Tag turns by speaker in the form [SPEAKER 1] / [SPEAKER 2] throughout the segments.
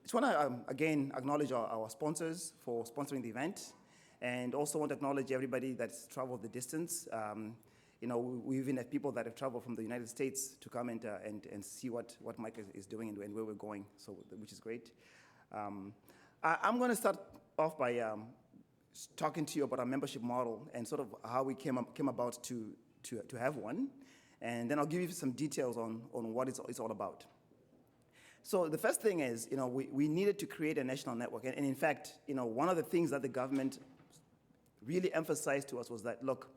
[SPEAKER 1] just want to, again, acknowledge our sponsors for sponsoring the event, and also want to acknowledge everybody that's traveled the distance. We even have people that have traveled from the United States to come and see what MICA is doing and where we're going, which is great. I'm going to start off by talking to you about our membership model and sort of how we came about to have one, and then I'll give you some details on what it's all about. So the first thing is, we needed to create a national network, and in fact, one of the things that the government really emphasized to us was that, look,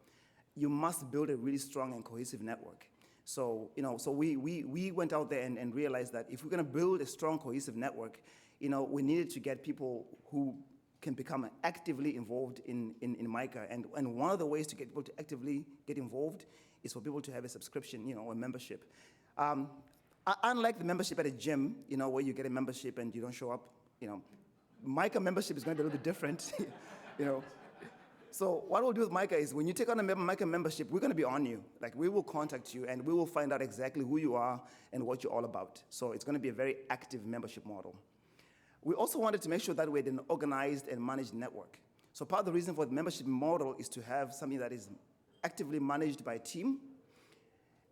[SPEAKER 1] you must build a really strong and cohesive network. So, so we went out there and realized that if we're going to build a strong, cohesive network, we needed to get people who can become actively involved in MICA. And one of the ways to get people to actively get involved is for people to have a subscription, or a membership. Unlike the membership at a gym, where you get a membership and you don't show up, MICA membership is going to be a little bit different, So what we'll do with MICA is when you take on a MICA membership, we're going to be on you. Like, we will contact you and we will find out exactly who you are and what you're all about. So it's going to be a very active membership model. We also wanted to make sure that we had an organized and managed network. So part of the reason for the membership model is to have something that is actively managed by a team.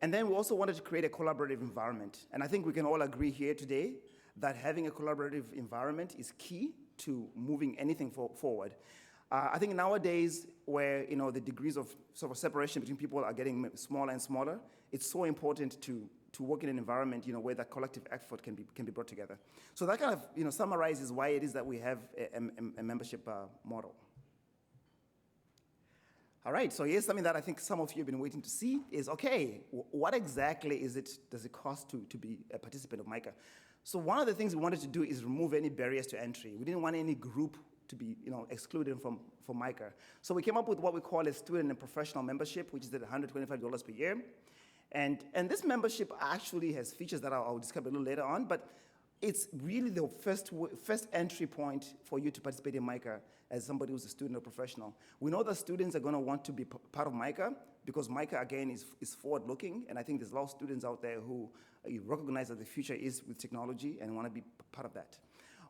[SPEAKER 1] And then we also wanted to create a collaborative environment. And I think we can all agree here today that having a collaborative environment is key to moving anything forward. I think nowadays, where the degrees of sort of separation between people are getting smaller and smaller, it's so important to work in an environment where that collective effort can be brought together. So that kind of summarizes why it is that we have a membership model. All right, so here's something that I think some of you have been waiting to see is, okay, what exactly does it cost to be a participant of MICA? So one of the things we wanted to do is remove any barriers to entry. We didn't want any group to be excluded from MICA. So we came up with what we call a student and professional membership, which is at $125 per year. And this membership actually has features that I'll describe a little later on, but it's really the first entry point for you to participate in MICA as somebody who's a student or professional. We know that students are going to want to be part of MICA because MICA, again, is forward-looking, and I think there's a lot of students out there who recognize that the future is with technology and want to be part of that.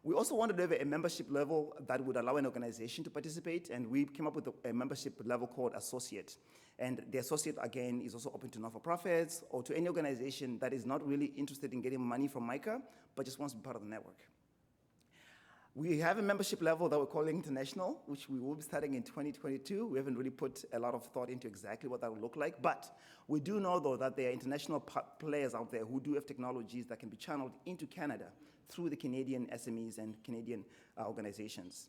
[SPEAKER 1] We also wanted to have a membership level that would allow an organization to participate, and we came up with a membership level called Associate. And the Associate, again, is also open to not-for-profits or to any organization that is not really interested in getting money from MICA, but just wants to be part of the network. We have a membership level that we're calling International, which we will be starting in 2022. We haven't really put a lot of thought into exactly what that will look like, but we do know, though, that there are international players out there who do have technologies that can be channeled into Canada through the Canadian SMEs and Canadian organizations.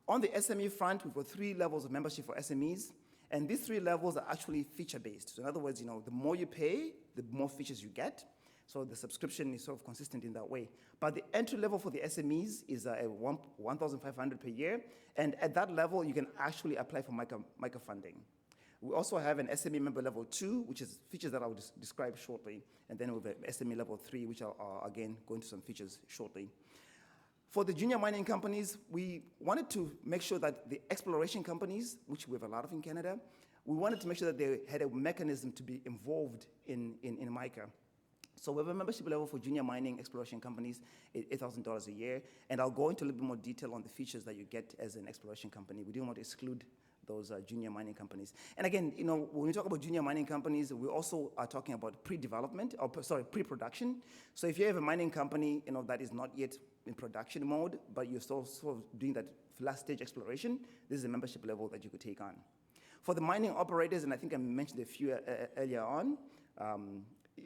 [SPEAKER 1] On the SME front, we've got 3 levels of membership for SMEs, and these 3 levels are actually feature-based. So in other words, the more you pay, the more features you get. So the subscription is sort of consistent in that way. But the entry level for the SMEs is $1,500 per year. And at that level, you can actually apply for MICA funding. We also have an SME member level 2, which is features that I'll describe shortly. And then we have SME level 3, which I'll again go into some features shortly. For the junior mining companies, we wanted to make sure that the exploration companies, which we have a lot of in Canada, we wanted to make sure that they had a mechanism to be involved in MICA. So we have a membership level for junior mining exploration companies, $8,000 a year, and I'll go into a little bit more detail on the features that you get as an exploration company. We didn't want to exclude those junior mining companies. And again, when we talk about junior mining companies, we also are talking about pre-production. So if you have a mining company, that is not yet in production mode, but you're still sort of doing that last stage exploration, this is a membership level that you could take on. For the mining operators, and I think I mentioned a few earlier on,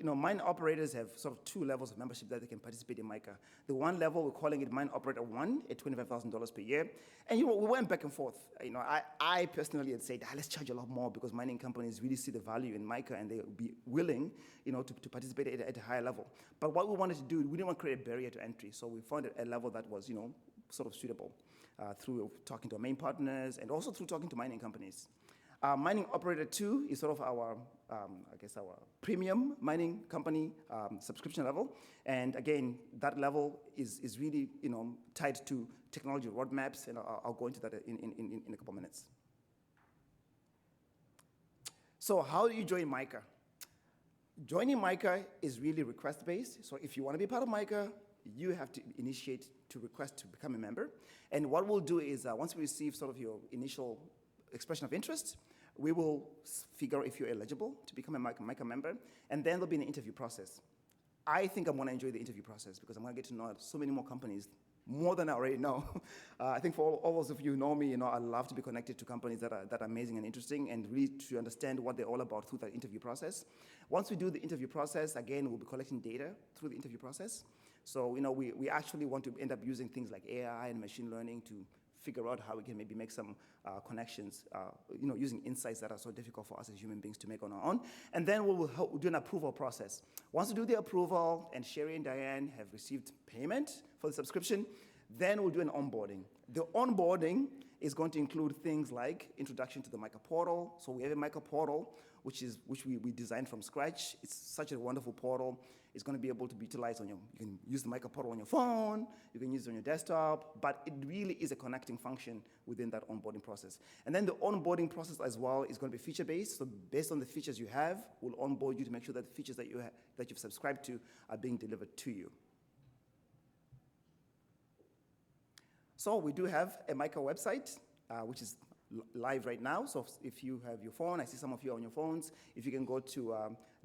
[SPEAKER 1] mine operators have sort of 2 levels of membership that they can participate in MICA. The one level, we're calling it Mine Operator 1 at $25,000 per year. And we went back and forth. I personally had said, let's charge a lot more because mining companies really see the value in MICA and they'll be willing, to participate at a higher level. But what we wanted to do, we didn't want to create a barrier to entry. So we found a level that was, sort of suitable through talking to our main partners and also through talking to mining companies. Mining Operator 2 is sort of our premium mining company subscription level. And again, that level is really, tied to technology roadmaps, and I'll go into that in a couple minutes. So how do you join MICA? Joining MICA is really request-based. So if you want to be part of MICA, you have to initiate to request to become a member. And what we'll do is, once we receive sort of your initial expression of interest, we will figure out if you're eligible to become a MICA member, and then there'll be an interview process. I think I'm gonna enjoy the interview process because I'm gonna get to know so many more companies, more than I already know. I think for all those of you who know me, I love to be connected to companies that are amazing and interesting, and really to understand what they're all about through that interview process. Once we do the interview process, again, we'll be collecting data through the interview process. So, we actually want to end up using things like AI and machine learning to figure out how we can maybe make some connections, using insights that are so difficult for us as human beings to make on our own. And then we'll do an approval process. Once we do the approval and Sherry and Diane have received payment for the subscription, then we'll do an onboarding. The onboarding is going to include things like introduction to the MICA portal. So we have a MICA portal, which we designed from scratch. It's such a wonderful portal. It's going to be able to be utilized you can use the MICA portal on your phone, you can use it on your desktop, but it really is a connecting function within that onboarding process. And then the onboarding process as well is going to be feature-based. So based on the features you have, we'll onboard you to make sure that the features that you've subscribed to are being delivered to you. So we do have a MICA website, which is live right now. So if you have your phone, I see some of you on your phones. If you can go to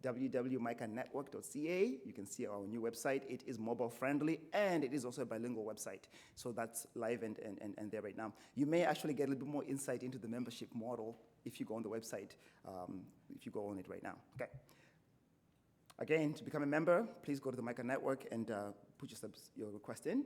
[SPEAKER 1] www.micanetwork.ca, you can see our new website. It is mobile friendly, and it is also a bilingual website. So that's live and there right now. You may actually get a little bit more insight into the membership model if you go on the website, if you go on it right now. Okay. Again, to become a member, please go to the MICA Network and put your request in.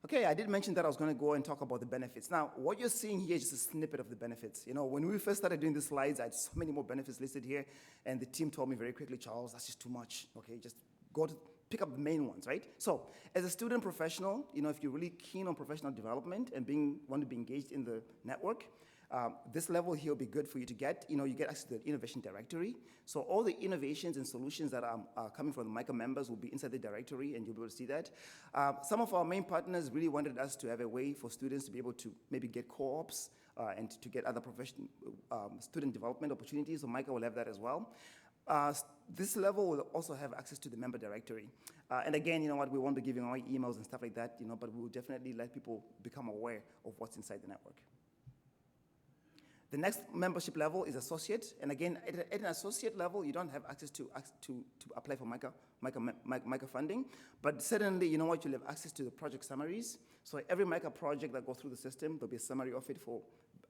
[SPEAKER 1] Okay, I did mention that I was going to go and talk about the benefits. Now, what you're seeing here is just a snippet of the benefits. When we first started doing these slides, I had so many more benefits listed here, and the team told me very quickly, Charles, that's just too much. Okay, just go to pick up the main ones, right? So, as a student professional, if you're really keen on professional development and want to be engaged in the network, this level here will be good for you to get. You get access to the innovation directory. So all the innovations and solutions that are coming from the MICA members will be inside the directory, and you'll be able to see that. Some of our main partners really wanted us to have a way for students to be able to maybe get co-ops and to get other student development opportunities. So MICA will have that as well. This level will also have access to the member directory. And again, we won't be giving away emails and stuff like that, but we will definitely let people become aware of what's inside the network. The next membership level is associate, and again, at an associate level, you don't have access to apply for MICA funding, but certainly, you'll have access to the project summaries. So every MICA project that goes through the system, there'll be a summary of it for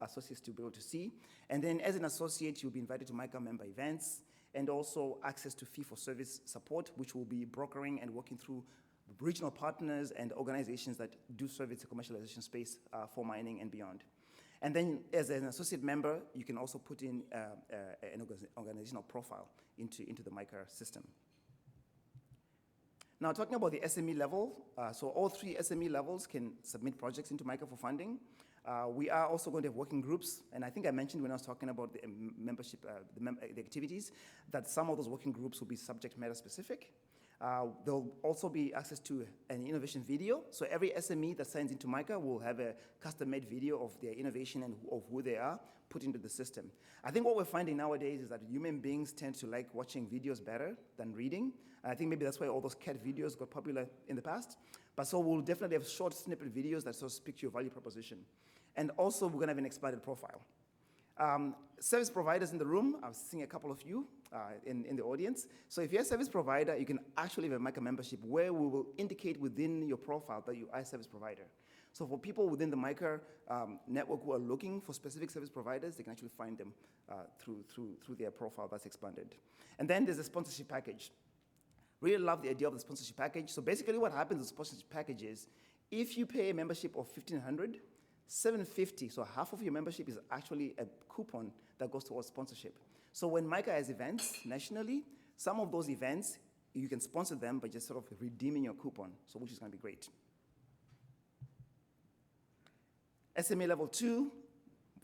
[SPEAKER 1] associates to be able to see. And then as an associate, you'll be invited to MICA member events, and also access to fee-for-service support, which will be brokering and working through regional partners and organizations that do service the commercialization space for mining and beyond. And then as an associate member, you can also put in an organizational profile into the MICA system. Now, talking about the SME level, so all 3 SME levels can submit projects into MICA for funding. We are also going to have working groups, and I think I mentioned when I was talking about the membership, the activities, that some of those working groups will be subject matter specific. There'll also be access to an innovation video. So every SME that signs into MICA will have a custom-made video of their innovation and of who they are put into the system. I think what we're finding nowadays is that human beings tend to like watching videos better than reading. And I think maybe that's why all those cat videos got popular in the past. But so we'll definitely have short snippet videos that sort of speak to your value proposition. And also, we're going to have an expanded profile. Service providers in the room, I'm seeing a couple of you in the audience. So if you're a service provider, you can actually have a MICA membership where we will indicate within your profile that you are a service provider. So for people within the MICA network who are looking for specific service providers, they can actually find them through their profile that's expanded. And then there's a sponsorship package. Really love the idea of the sponsorship package. So basically what happens with sponsorship package is if you pay a membership of $1,500, $750, so half of your membership is actually a coupon that goes towards sponsorship. So when MICA has events nationally, some of those events, you can sponsor them by just sort of redeeming your coupon, so which is going to be great. SME Level 2,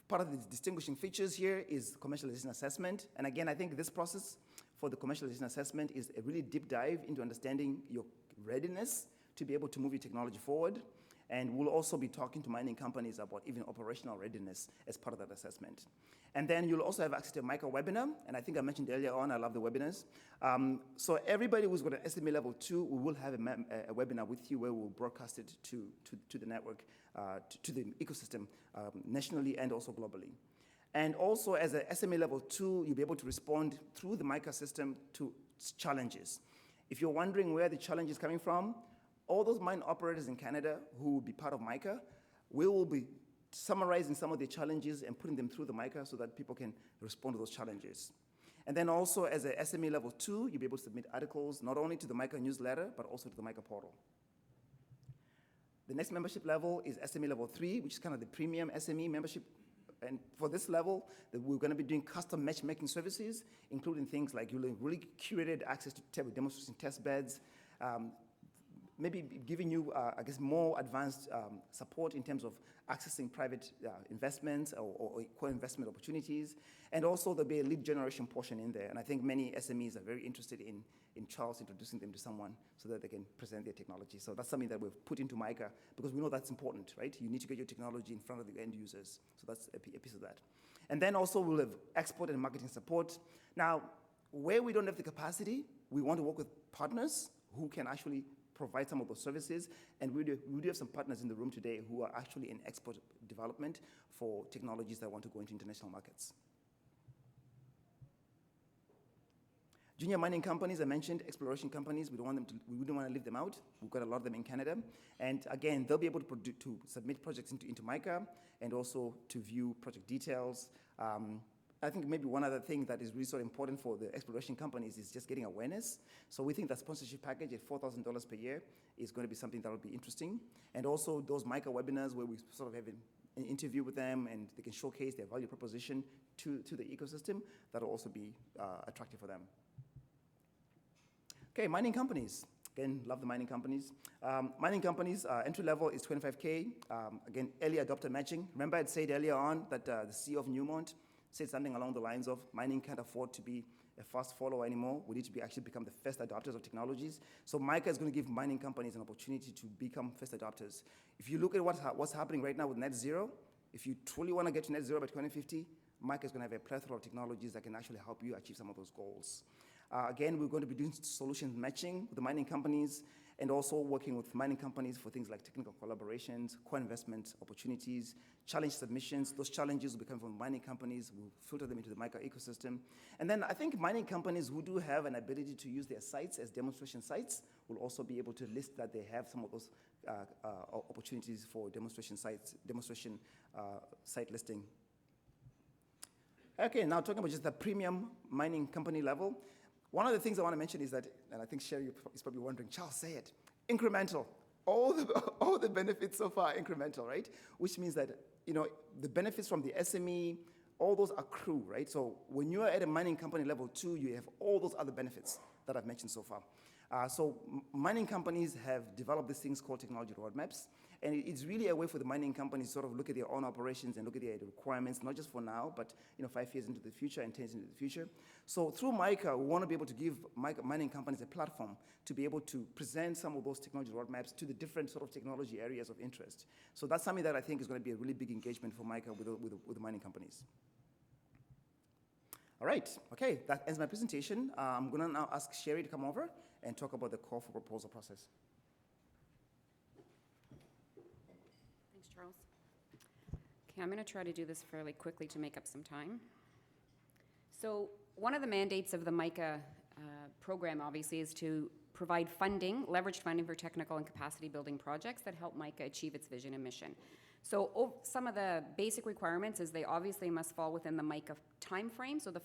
[SPEAKER 1] part of the distinguishing features here is commercialization assessment. And again, I think this process for the commercialization assessment is a really deep dive into understanding your readiness to be able to move your technology forward. And we'll also be talking to mining companies about even operational readiness as part of that assessment. And then you'll also have access to a MICA webinar, and I think I mentioned earlier on, I love the webinars. So everybody who's got an SME Level 2, we will have a webinar with you where we'll broadcast it to the network, to the ecosystem, nationally and also globally. And also as a SME Level 2, you'll be able to respond through the MICA system to challenges. If you're wondering where the challenge is coming from, all those mine operators in Canada who will be part of MICA, we will be summarizing some of the challenges and putting them through the MICA so that people can respond to those challenges. And then also as a SME Level 2, you'll be able to submit articles not only to the MICA newsletter, but also to the MICA portal. The next membership level is SME Level 3, which is kind of the premium SME membership. And for this level, we're going to be doing custom matchmaking services, including things like really curated access to demonstration test beds, maybe giving you, I guess, more advanced support in terms of accessing private investments or co-investment opportunities. And also there'll be a lead generation portion in there. And I think many SMEs are very interested in Charles introducing them to someone so that they can present their technology. So that's something that we've put into MICA because we know that's important, right? You need to get your technology in front of the end users. So that's a piece of that. And then also we'll have export and marketing support. Now, where we don't have the capacity, we want to work with partners who can actually provide some of those services, and we do have some partners in the room today who are actually in export development for technologies that want to go into international markets. Junior mining companies, I mentioned, exploration companies, we wouldn't want to leave them out. We've got a lot of them in Canada. And again, they'll be able to submit projects into MICA and also to view project details. I think maybe one other thing that is really so important for the exploration companies is just getting awareness. So we think that sponsorship package at $4,000 per year is going to be something that will be interesting. And also those MICA webinars where we sort of have an interview with them and they can showcase their value proposition to the ecosystem, that'll also be attractive for them. Okay, mining companies. Again, love the mining companies. Mining companies, entry level is $25K. Again, early adopter matching. Remember I said earlier on that the CEO of Newmont said something along the lines of mining can't afford to be a fast follower anymore. We need to actually become the first adopters of technologies. So MICA is going to give mining companies an opportunity to become first adopters. If you look at what's happening right now with net zero, if you truly want to get to net zero by 2050, MICA is going to have a plethora of technologies that can actually help you achieve some of those goals. Again, we're going to be doing solution matching with the mining companies and also working with mining companies for things like technical collaborations, co-investment opportunities, challenge submissions. Those challenges will be coming from mining companies. We'll filter them into the MICA ecosystem. And then I think mining companies who do have an ability to use their sites as demonstration sites will also be able to list that they have some of those opportunities for demonstration sites, site listing. Okay, now talking about just the premium mining company level. One of the things I want to mention is that, and I think Sherry is probably wondering, Charles, say it, incremental. All the benefits so far are incremental, right? Which means that, the benefits from the SME, all those accrue, right? So when you are at a mining company level 2, you have all those other benefits that I've mentioned so far. So mining companies have developed these things called technology roadmaps, and it's really a way for the mining companies to sort of look at their own operations and look at their requirements, not just for now, but 5 years into the future and 10 years into the future. So through MICA, we want to be able to give mining companies a platform to be able to present some of those technology roadmaps to the different sort of technology areas of interest. So that's something that I think is going to be a really big engagement for MICA with the mining companies. All right, okay, that ends my presentation. I'm going to now ask Sherry to come over and talk about the call for proposal process.
[SPEAKER 2] Thanks, Charles. Okay, I'm going to try to do this fairly quickly to make up some time. So one of the mandates of the MICA program, obviously, is to provide funding, leveraged funding for technical and capacity building projects that help MICA achieve its vision and mission. So some of the basic requirements is they obviously must fall within the MICA timeframe, so the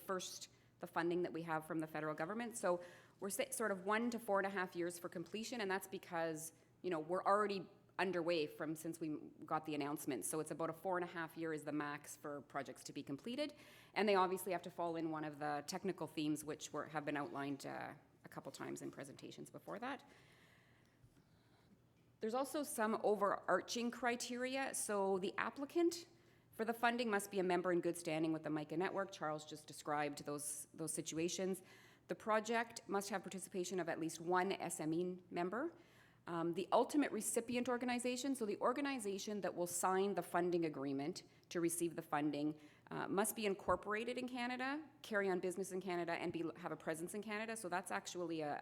[SPEAKER 2] funding that we have from the federal government. So we're sort of 1 to 4.5 years for completion, and that's because, we're already underway since we got the announcement. So it's about a 4.5 year is the max for projects to be completed. And they obviously have to fall in one of the technical themes which have been outlined a couple times in presentations before that. There's also some overarching criteria. So the applicant for the funding must be a member in good standing with the MICA network. Charles just described those situations. The project must have participation of at least one SME member. The ultimate recipient organization, so the organization that will sign the funding agreement to receive the funding, must be incorporated in Canada, carry on business in Canada, and have a presence in Canada. So that's actually a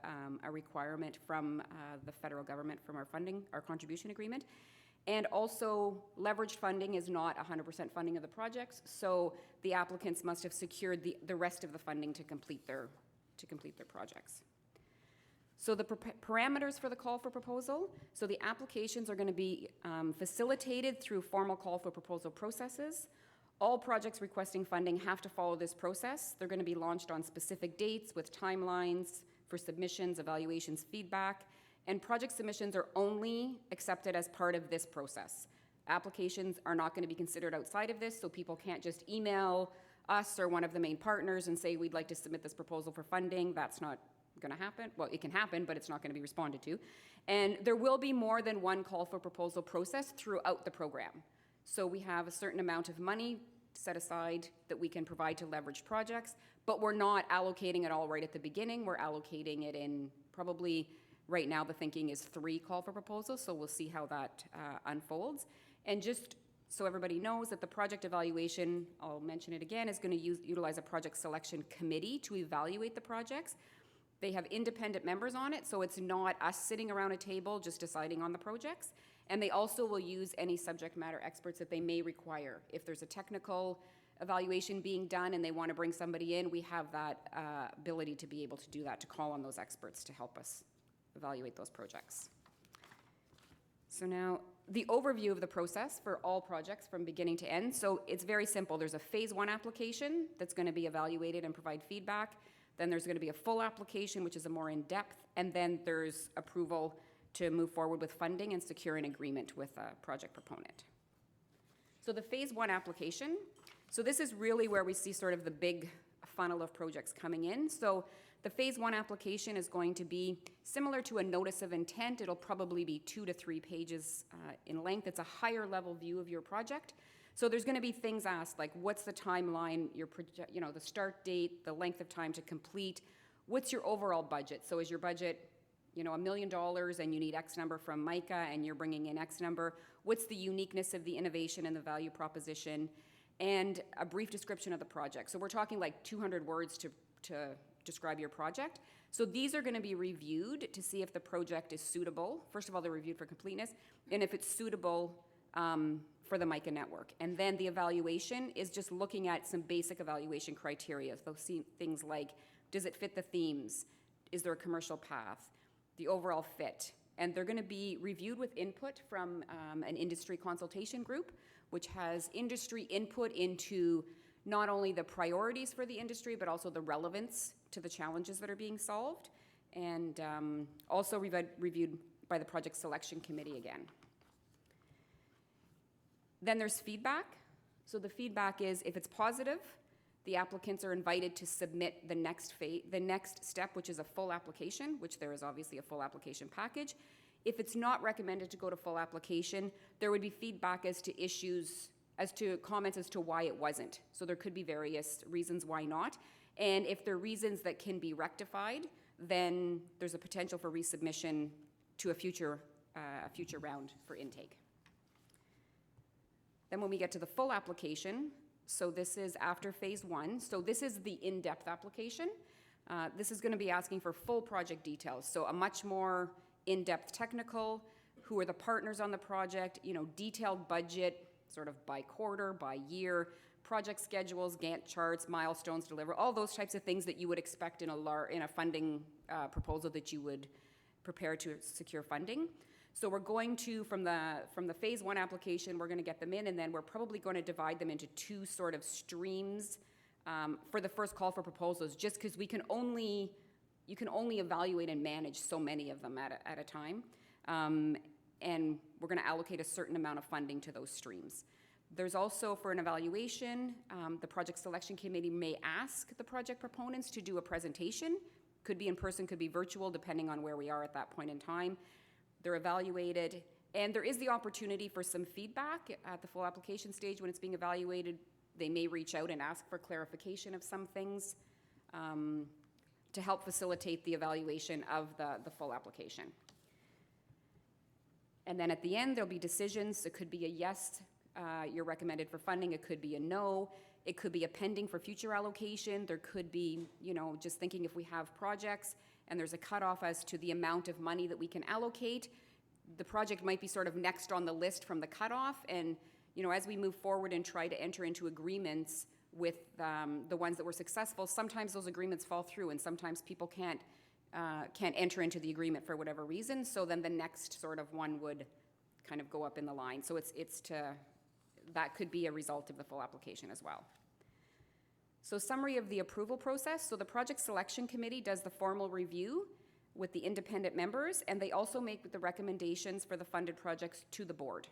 [SPEAKER 2] requirement from the federal government from our contribution agreement. And also, leveraged funding is not 100% funding of the projects, so the applicants must have secured the rest of the funding to complete their projects. So the parameters for the call for proposal, so the applications are going to be facilitated through formal call for proposal processes. All projects requesting funding have to follow this process. They're going to be launched on specific dates with timelines for submissions, evaluations, feedback, and project submissions are only accepted as part of this process. Applications are not going to be considered outside of this, so people can't just email us or one of the main partners and say, we'd like to submit this proposal for funding. That's not going to happen. Well, it can happen, but it's not going to be responded to. And there will be more than one call for proposal process throughout the program. So we have a certain amount of money set aside that we can provide to leveraged projects, but we're not allocating it all right at the beginning. We're allocating it in probably, right now the thinking is 3 call for proposals, so we'll see how that unfolds. And just so everybody knows that the project evaluation, I'll mention it again, is going to utilize a project selection committee to evaluate the projects. They have independent members on it, so it's not us sitting around a table just deciding on the projects. And they also will use any subject matter experts that they may require. If there's a technical evaluation being done and they want to bring somebody in, we have that ability to be able to do that, to call on those experts to help us evaluate those projects. So now, the overview of the process for all projects from beginning to end. So it's very simple. There's a phase 1 application that's going to be evaluated and provide feedback. Then there's going to be a full application, which is a more in-depth, and then there's approval to move forward with funding and secure an agreement with a project proponent. So the phase 1 application, so this is really where we see sort of the big funnel of projects coming in. So the phase 1 application is going to be similar to a notice of intent. It'll probably be 2 to 3 pages in length. It's a higher level view of your project. So there's going to be things asked like, what's the timeline, the start date, the length of time to complete, what's your overall budget? So is your budget, $1 million and you need X number from MICA and you're bringing in X number? What's the uniqueness of the innovation and the value proposition? And a brief description of the project. So we're talking like 200 words to describe your project. So these are going to be reviewed to see if the project is suitable. First of all, they're reviewed for completeness, and if it's suitable for the MICA network. And then the evaluation is just looking at some basic evaluation criteria. So things like, does it fit the themes? Is there a commercial path? The overall fit. And they're going to be reviewed with input from an industry consultation group, which has industry input into not only the priorities for the industry, but also the relevance to the challenges that are being solved, and also reviewed by the project selection committee again. Then there's feedback. So the feedback is, if it's positive, the applicants are invited to submit the next step, which is a full application, which there is obviously a full application package. If it's not recommended to go to full application, there would be feedback as to issues, as to comments as to why it wasn't. So there could be various reasons why not. And if there are reasons that can be rectified, then there's a potential for resubmission to a future round for intake. Then when we get to the full application, so this is after phase 1. So this is the in-depth application. This is going to be asking for full project details. So a much more in-depth technical, who are the partners on the project, detailed budget, sort of by quarter, by year, project schedules, Gantt charts, milestones delivered, all those types of things that you would expect in a funding proposal that you would prepare to secure funding. So we're going to, from the phase 1 application, we're going to get them in, and then we're probably going to divide them into 2 sort of streams for the first call for proposals, just because you can only evaluate and manage so many of them at a time. And we're going to allocate a certain amount of funding to those streams. There's also, for an evaluation, the project selection committee may ask the project proponents to do a presentation. Could be in person, could be virtual, depending on where we are at that point in time. They're evaluated, and there is the opportunity for some feedback at the full application stage. When it's being evaluated, they may reach out and ask for clarification of some things to help facilitate the evaluation of the full application. And then at the end, there'll be decisions. It could be a yes, you're recommended for funding. It could be a no. It could be a pending for future allocation. There could be, just thinking if we have projects and there's a cutoff as to the amount of money that we can allocate, the project might be sort of next on the list from the cutoff. And, as we move forward and try to enter into agreements with the ones that were successful, sometimes those agreements fall through and sometimes people can't enter into the agreement for whatever reason. So then the next sort of one would kind of go up in the line. So that could be a result of the full application as well. So summary of the approval process. So the project selection committee does the formal review with the independent members, and they also make the recommendations for the funded projects to the board.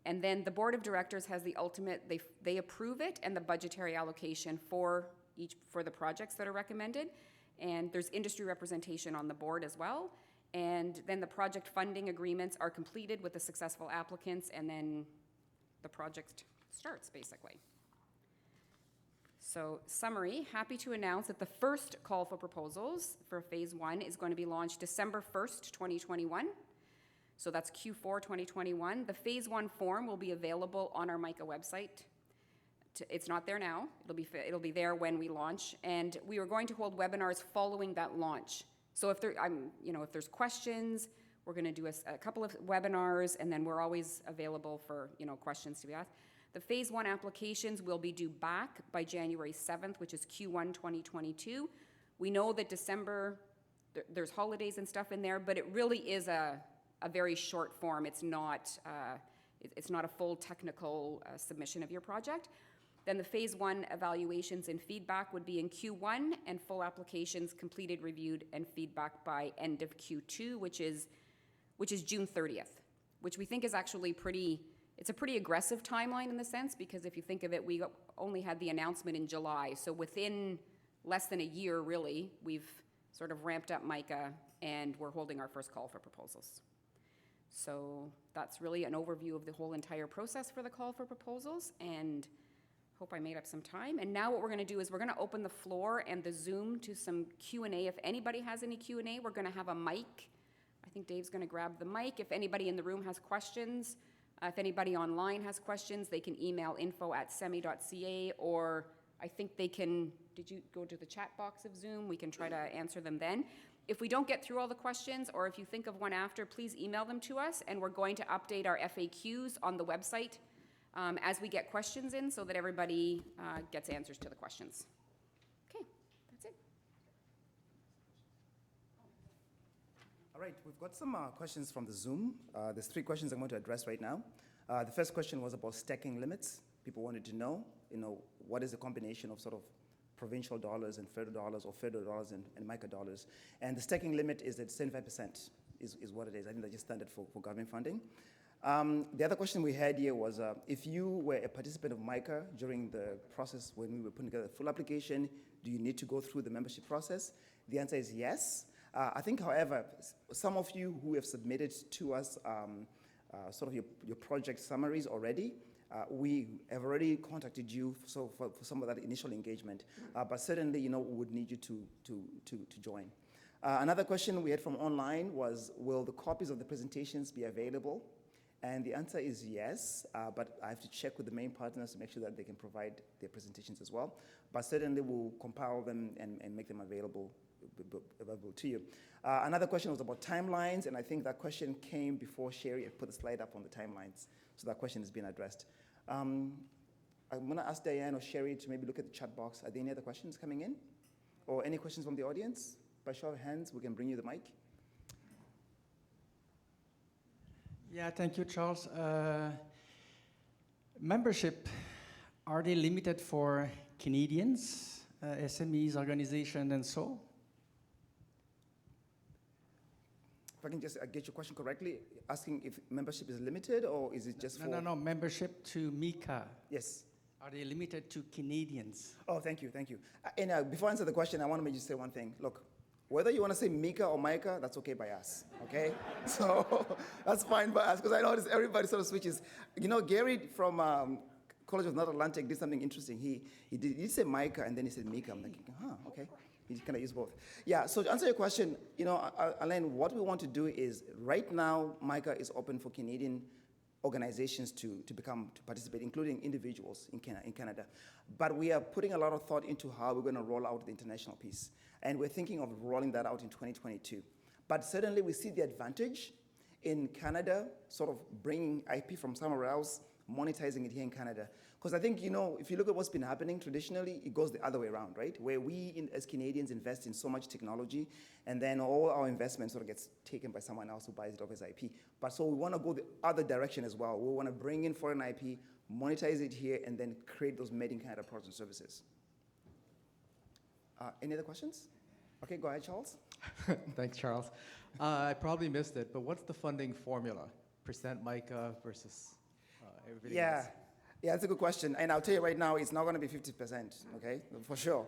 [SPEAKER 2] And then the board of directors has the ultimate, they approve it and the budgetary allocation for the projects that are recommended. And there's industry representation on the board as well. And then the project funding agreements are completed with the successful applicants, and then the project starts, basically. So, summary, happy to announce that the first call for proposals for phase 1 is going to be launched December 1st, 2021. So that's Q4 2021. The phase 1 form will be available on our MICA website. It's not there now. It'll be there when we launch, and we are going to hold webinars following that launch. So if there's questions, we're going to do a couple of webinars, and then we're always available for questions to be asked. The phase 1 applications will be due back by January 7th, which is Q1 2022. We know that December, there's holidays and stuff in there, but it really is a very short form. It's not a full technical submission of your project. Then the phase 1 evaluations and feedback would be in Q1, and full applications completed, reviewed, and feedback by end of Q2, which is June 30th, which we think is actually it's a pretty aggressive timeline in the sense, because if you think of it, we only had the announcement in July. So within less than a year, really, we've sort of ramped up MICA, and we're holding our first call for proposals. So that's really an overview of the whole entire process for the call for proposals, and hope I made up some time. And now what we're going to do is we're going to open the floor and the Zoom to some Q&A. If anybody has any Q&A, we're going to have a mic. I think Dave's going to grab the mic. If anybody in the room has questions, if anybody online has questions, they can email info@cemi.ca, or I think they can, did you go to the chat box of Zoom? We can try to answer them then. If we don't get through all the questions, or if you think of one after, please email them to us, and we're going to update our FAQs on the website as we get questions in, so that everybody gets answers to the questions. Okay, that's it.
[SPEAKER 1] All right, we've got some questions from the Zoom. There's 3 questions I'm going to address right now. The first question was about stacking limits. People wanted to know, what is the combination of sort of provincial dollars and federal dollars, or federal dollars and MICA dollars. And the stacking limit is at 75% is what it is. I think that's just standard for government funding. The other question we had here was, if you were a participant of MICA during the process when we were putting together the full application, do you need to go through the membership process? The answer is yes. I think, however, some of you who have submitted to us sort of your project summaries already, we have already contacted you for some of that initial engagement, but certainly, we would need you to join. Another question we had from online was, will the copies of the presentations be available? And the answer is yes, but I have to check with the main partners to make sure that they can provide their presentations as well. But certainly we'll compile them and make them available to you. Another question was about timelines, and I think that question came before Sherry had put the slide up on the timelines. So that question has been addressed. I'm going to ask Diane or Sherry to maybe look at the chat box. Are there any other questions coming in? Or any questions from the audience? By show of hands, we can bring you the mic.
[SPEAKER 3] Yeah, thank you, Charles. Membership, are they limited for Canadians, SMEs, organizations, and so?
[SPEAKER 1] If I can just get your question correctly, asking if membership is limited, or is it just for...
[SPEAKER 3] No, membership to MICA.
[SPEAKER 1] Yes.
[SPEAKER 3] Are they limited to Canadians?
[SPEAKER 1] Oh, thank you. And before I answer the question, I want to just say one thing. Look, whether you want to say MICA or MICA, that's okay by us, okay? So that's fine by us, because I notice everybody sort of switches. Gary from College of North Atlantic did something interesting. He did say MICA, and then he said MICA. I'm like, okay. You kind of use both. Yeah, so to answer your question, Alain, what we want to do is, right now, MICA is open for Canadian organizations to participate, including individuals in Canada. But we are putting a lot of thought into how we're going to roll out the international piece. And we're thinking of rolling that out in 2022. But certainly we see the advantage in Canada, sort of bringing IP from somewhere else, monetizing it here in Canada. Because I think, if you look at what's been happening traditionally, it goes the other way around, right? Where we, as Canadians, invest in so much technology, and then all our investment sort of gets taken by someone else who buys it off as IP. But so we want to go the other direction as well. We want to bring in foreign IP, monetize it here, and then create those made in Canada products and services. Any other questions? Okay, go ahead, Charles.
[SPEAKER 4] Thanks, Charles. I probably missed it, but what's the funding formula? Percent MICA versus everybody else?
[SPEAKER 1] Yeah, that's a good question. And I'll tell you right now, it's not going to be 50%, okay, for sure.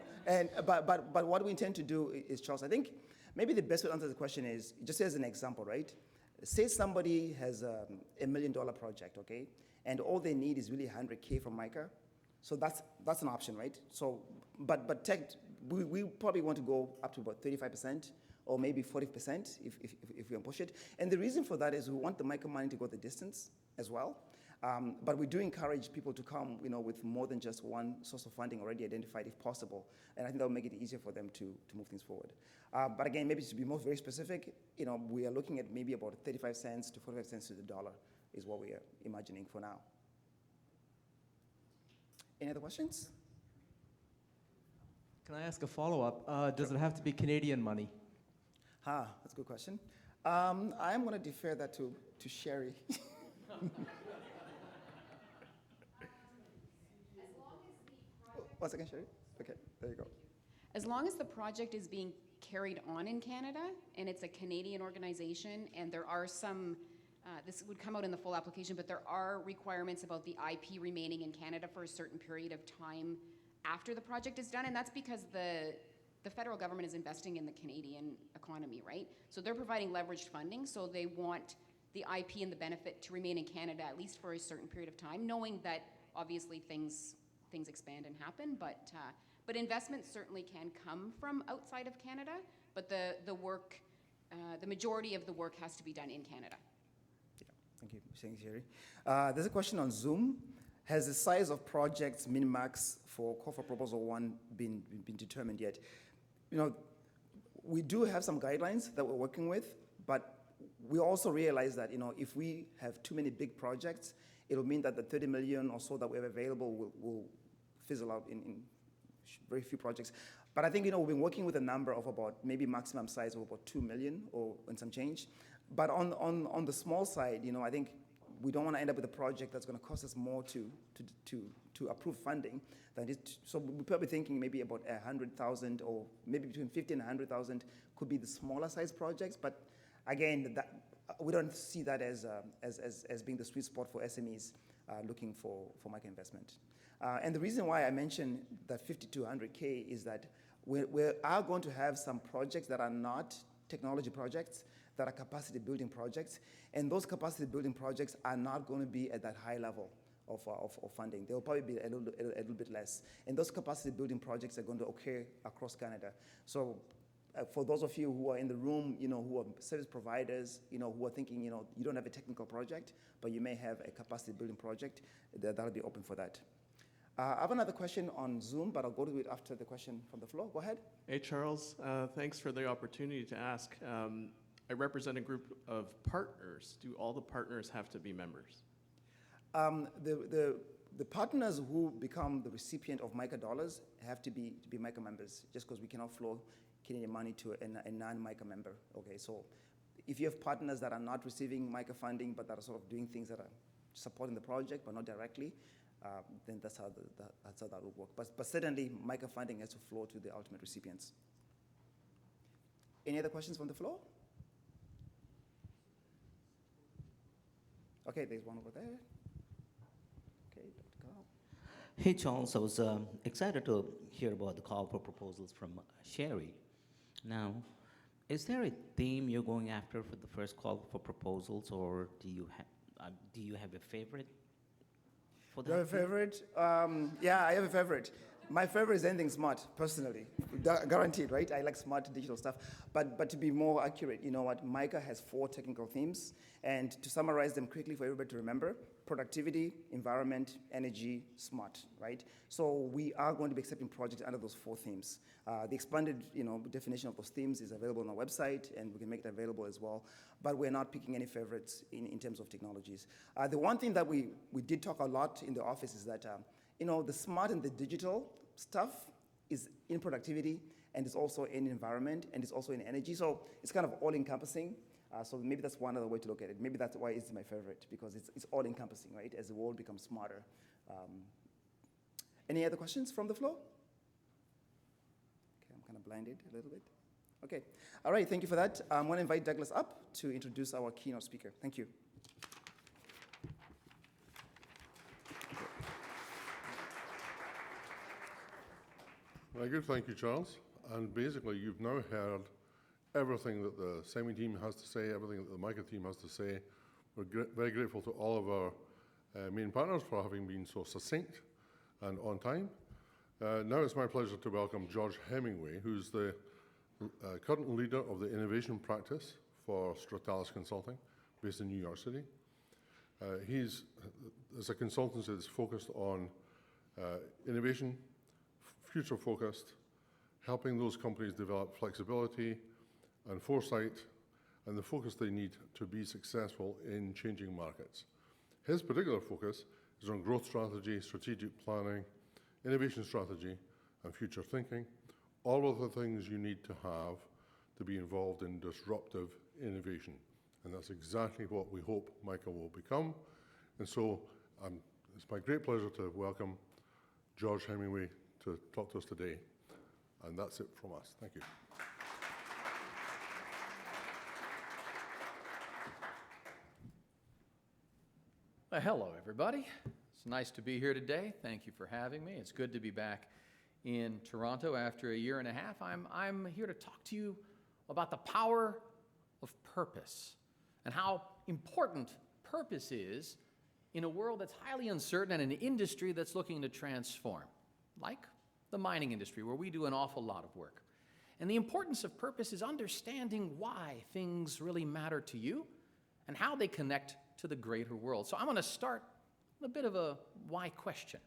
[SPEAKER 1] But what we intend to do is, Charles, I think maybe the best way to answer the question is, just as an example, right? Say somebody has a $1 million project, okay, and all they need is really 100K from MICA. So that's an option, right? So, but we probably want to go up to about 35%. Or maybe 40% if we can push it. And the reason for that is we want the MICA money to go the distance as well. But we do encourage people to come, with more than just one source of funding already identified if possible. And I think that will make it easier for them to move things forward. But again, maybe to be more very specific, we are looking at maybe about 35 cents to 45 cents to the dollar is what we are imagining for now. Any other questions?
[SPEAKER 4] Can I ask a follow-up? Does it have to be Canadian money?
[SPEAKER 1] That's a good question. I'm going to defer that to Sherry. One second, Sherry. Okay, there you go.
[SPEAKER 2] As long as the project is being carried on in Canada and it's a Canadian organization, and there are some, this would come out in the full application, but there are requirements about the IP remaining in Canada for a certain period of time after the project is done, and that's because the federal government is investing in the Canadian economy, right? So they're providing leveraged funding, so they want the IP and the benefit to remain in Canada at least for a certain period of time, knowing that obviously things expand and happen, but investments certainly can come from outside of Canada, but the work, the majority of the work has to be done in Canada.
[SPEAKER 1] Yeah, thank you, Sherry. There's a question on Zoom. Has the size of projects min-max for call for proposal 1 been determined yet? We do have some guidelines that we're working with, but we also realize that, if we have too many big projects, it'll mean that the 30 million or so that we have available will fizzle out in very few projects. But I think, we've been working with a number of about maybe maximum size of about 2 million or and some change. But on the small side, I think we don't want to end up with a project that's going to cost us more to approve funding than it. So we're probably thinking maybe about 100,000 or maybe between 50 and 100,000 could be the smaller size projects. But again, we don't see that as being the sweet spot for SMEs looking for MICA investment. And the reason why I mentioned that 50 to 100K is that we are going to have some projects that are not technology projects, that are capacity building projects, and those capacity building projects are not going to be at that high level of funding. They'll probably be a little bit less. And those capacity building projects are going to occur across Canada. So for those of you who are in the room, who are service providers, who are thinking, you don't have a technical project, but you may have a capacity building project, that'll be open for that. I have another question on Zoom, but I'll go to it after the question from the floor. Go ahead.
[SPEAKER 5] Hey, Charles. Thanks for the opportunity to ask. I represent a group of partners. Do all the partners have to be members?
[SPEAKER 1] The partners who become the recipient of MICA dollars have to be MICA members, just because we cannot flow Canadian money to a non-MICA member. Okay, so if you have partners that are not receiving MICA funding, but that are sort of doing things that are supporting the project, but not directly, then that's how that will work. But certainly, MICA funding has to flow to the ultimate recipients. Any other questions from the floor? Okay, there's one over there. Okay, Dr. Carl.
[SPEAKER 6] Hey, Charles, I was excited to hear about the call for proposals from Sherry. Now, is there a theme you're going after for the first call for proposals, or do you have a favorite for that?
[SPEAKER 1] You have a favorite? Yeah, I have a favorite. My favorite is anything smart, personally. Guaranteed, right? I like smart digital stuff. But to be more accurate, you know what? MICA has 4 technical themes. And to summarize them quickly for everybody to remember, productivity, environment, energy, smart, right? So we are going to be accepting projects under those 4 themes. The expanded definition of those themes is available on our website, and we can make it available as well. But we're not picking any favorites in terms of technologies. The one thing that we did talk a lot in the office is that the smart and the digital stuff is in productivity, and it's also in environment, and it's also in energy. So it's kind of all-encompassing. So maybe that's one other way to look at it. Maybe that's why it's my favorite, because it's all-encompassing, right, as the world becomes smarter. Any other questions from the floor? Okay, I'm kind of blinded a little bit. Okay. All right, thank you for that. I'm going to invite Douglas up to introduce our keynote speaker. Thank you.
[SPEAKER 7] Very good, thank you, Charles. And basically, you've now heard everything that the CEMI team has to say, everything that the MICA team has to say. We're very grateful to all of our main partners for having been so succinct and on time. Now it's my pleasure to welcome George Hemingway, who's the current leader of the innovation practice for Stratalis Consulting, based in New York City. He's a consultancy that's focused on innovation, future-focused, helping those companies develop flexibility and foresight and the focus they need to be successful in changing markets. His particular focus is on growth strategy, strategic planning, innovation strategy, and future thinking, all of the things you need to have to be involved in disruptive innovation. And that's exactly what we hope MICA will become. And so it's my great pleasure to welcome George Hemingway to talk to us today. And that's it from us. Thank you.
[SPEAKER 8] Well, hello, everybody. It's nice to be here today. Thank you for having me. It's good to be back in Toronto after a year and a half. I'm here to talk to you about the power of purpose and how important purpose is in a world that's highly uncertain and an industry that's looking to transform, like the mining industry, where we do an awful lot of work. And the importance of purpose is understanding why things really matter to you and how they connect to the greater world. So I'm going to start with a bit of a why question.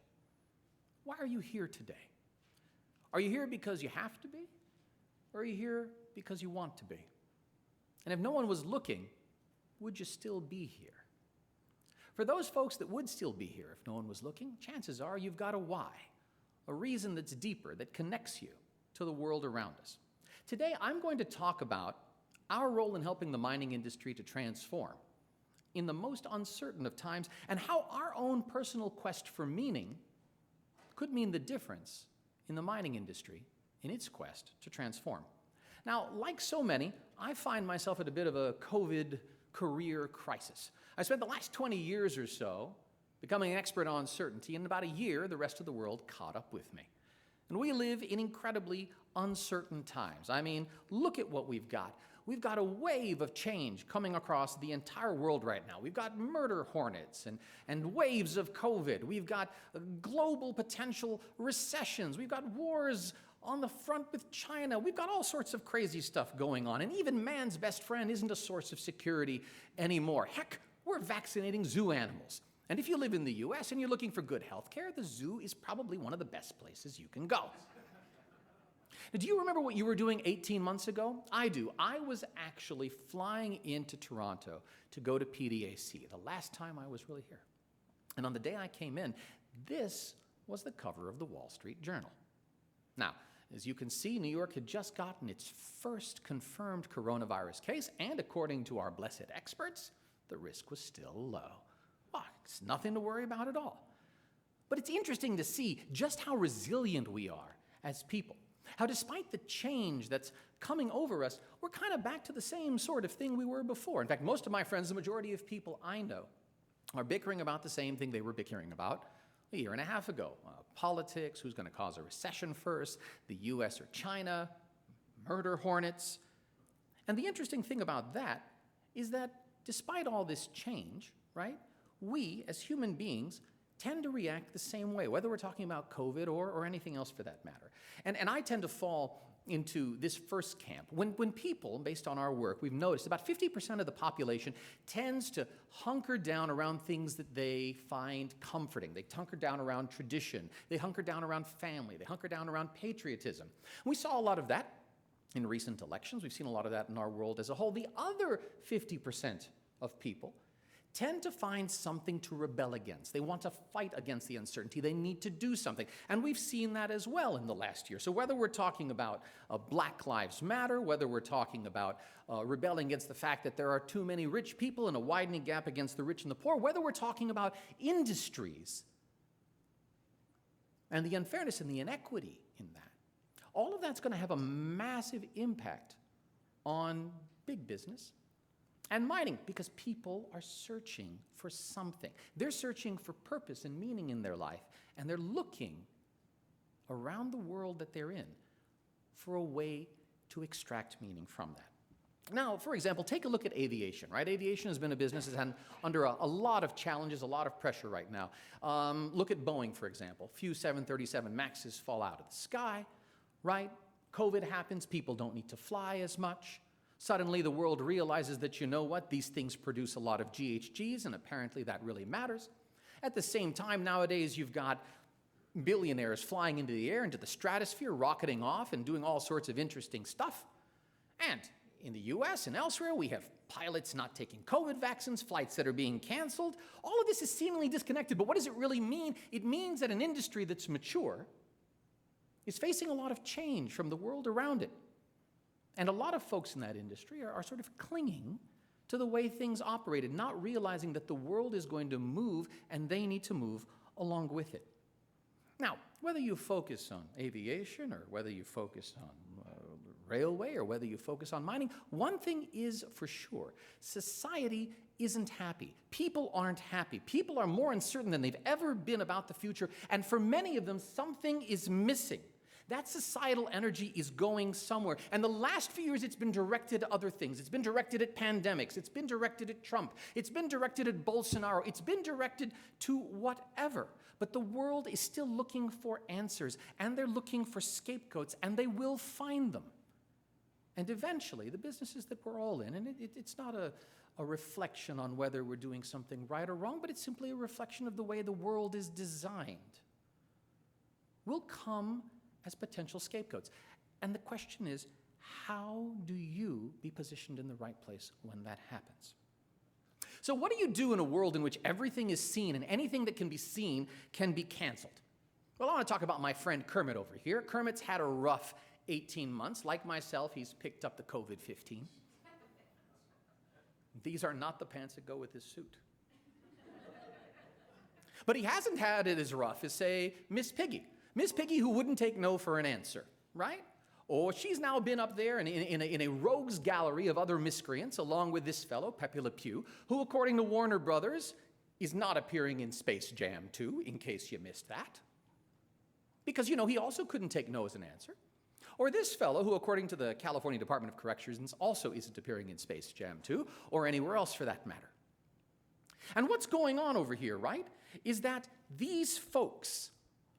[SPEAKER 8] Why are you here today? Are you here because you have to be? Or are you here because you want to be? And if no one was looking, would you still be here? For those folks that would still be here if no one was looking, chances are you've got a why, a reason that's deeper, that connects you to the world around us. Today, I'm going to talk about our role in helping the mining industry to transform in the most uncertain of times, and how our own personal quest for meaning could mean the difference in the mining industry in its quest to transform. Now, like so many, I find myself at a bit of a COVID career crisis. I spent the last 20 years or so becoming an expert on certainty, and in about a year, the rest of the world caught up with me. And we live in incredibly uncertain times. I mean, look at what we've got. We've got a wave of change coming across the entire world right now. We've got murder hornets and waves of COVID. We've got global potential recessions. We've got wars on the front with China. We've got all sorts of crazy stuff going on. And even man's best friend isn't a source of security anymore. Heck, we're vaccinating zoo animals. And if you live in the US and you're looking for good health care, the zoo is probably one of the best places you can go. Now, do you remember what you were doing 18 months ago? I do. I was actually flying into Toronto to go to PDAC, the last time I was really here. And on the day I came in, this was the cover of the Wall Street Journal. Now, as you can see, New York had just gotten its first confirmed coronavirus case, and according to our blessed experts, the risk was still low. Well, it's nothing to worry about at all. But it's interesting to see just how resilient we are as people. How despite the change that's coming over us, we're kind of back to the same sort of thing we were before. In fact, most of my friends, the majority of people I know, are bickering about the same thing they were bickering about a year and a half ago. Politics, who's going to cause a recession first, the US or China, murder hornets. And the interesting thing about that is that despite all this change, right, we as human beings tend to react the same way, whether we're talking about COVID or anything else for that matter. And I tend to fall into this first camp. When people, based on our work, we've noticed about 50% of the population tends to hunker down around things that they find comforting. They hunker down around tradition. They hunker down around family. They hunker down around patriotism. We saw a lot of that in recent elections. We've seen a lot of that in our world as a whole. The other 50% of people tend to find something to rebel against. They want to fight against the uncertainty. They need to do something. And we've seen that as well in the last year. So whether we're talking about Black Lives Matter, whether we're talking about rebelling against the fact that there are too many rich people and a widening gap against the rich and the poor, whether we're talking about industries and the unfairness and the inequity in that, all of that's going to have a massive impact on big business and mining, because people are searching for something. They're searching for purpose and meaning in their life, and they're looking around the world that they're in for a way to extract meaning from that. Now, for example, take a look at aviation, right? Aviation has been a business that's under a lot of challenges, a lot of pressure right now. Look at Boeing, for example. Few 737 MAXs fall out of the sky, right? COVID happens, people don't need to fly as much. Suddenly the world realizes that, you know what, these things produce a lot of GHGs, and apparently that really matters. At the same time, nowadays you've got billionaires flying into the air, into the stratosphere, rocketing off and doing all sorts of interesting stuff. And in the US and elsewhere, we have pilots not taking COVID vaccines, flights that are being canceled. All of this is seemingly disconnected, but what does it really mean? It means that an industry that's mature is facing a lot of change from the world around it. And a lot of folks in that industry are sort of clinging to the way things operated, not realizing that the world is going to move and they need to move along with it. Now, whether you focus on aviation or whether you focus on railway or whether you focus on mining, one thing is for sure: society isn't happy. People aren't happy. People are more uncertain than they've ever been about the future, and for many of them, something is missing. That societal energy is going somewhere. And the last few years, it's been directed at other things. It's been directed at pandemics. It's been directed at Trump. It's been directed at Bolsonaro. It's been directed to whatever. But the world is still looking for answers, and they're looking for scapegoats, and they will find them. And eventually, the businesses that we're all in, and it's not a reflection on whether we're doing something right or wrong, but it's simply a reflection of the way the world is designed, will come as potential scapegoats. And the question is, how do you be positioned in the right place when that happens? So what do you do in a world in which everything is seen and anything that can be seen can be canceled? Well, I want to talk about my friend Kermit over here. Kermit's had a rough 18 months. Like myself, he's picked up the COVID-15. These are not the pants that go with his suit. But he hasn't had it as rough as, say, Miss Piggy. Miss Piggy, who wouldn't take no for an answer, right? Or she's now been up there in a rogues gallery of other miscreants, along with this fellow, Pepe Le Pew, who, according to Warner Brothers, is not appearing in Space Jam 2, in case you missed that. Because, you know, he also couldn't take no as an answer. Or this fellow, who, according to the California Department of Corrections, also isn't appearing in Space Jam 2, or anywhere else for that matter. And what's going on over here, right, is that these folks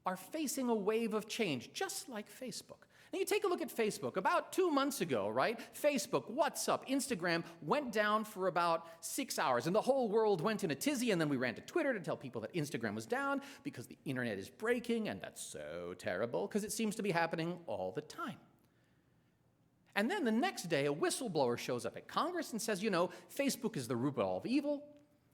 [SPEAKER 8] are facing a wave of change, just like Facebook. Now, you take a look at Facebook. About 2 months ago, right, Facebook, WhatsApp, Instagram went down for about 6 hours, and the whole world went in a tizzy, and then we ran to Twitter to tell people that Instagram was down because the internet is breaking, and that's so terrible because it seems to be happening all the time. And then the next day, a whistleblower shows up at Congress and says, you know, Facebook is the root of all evil.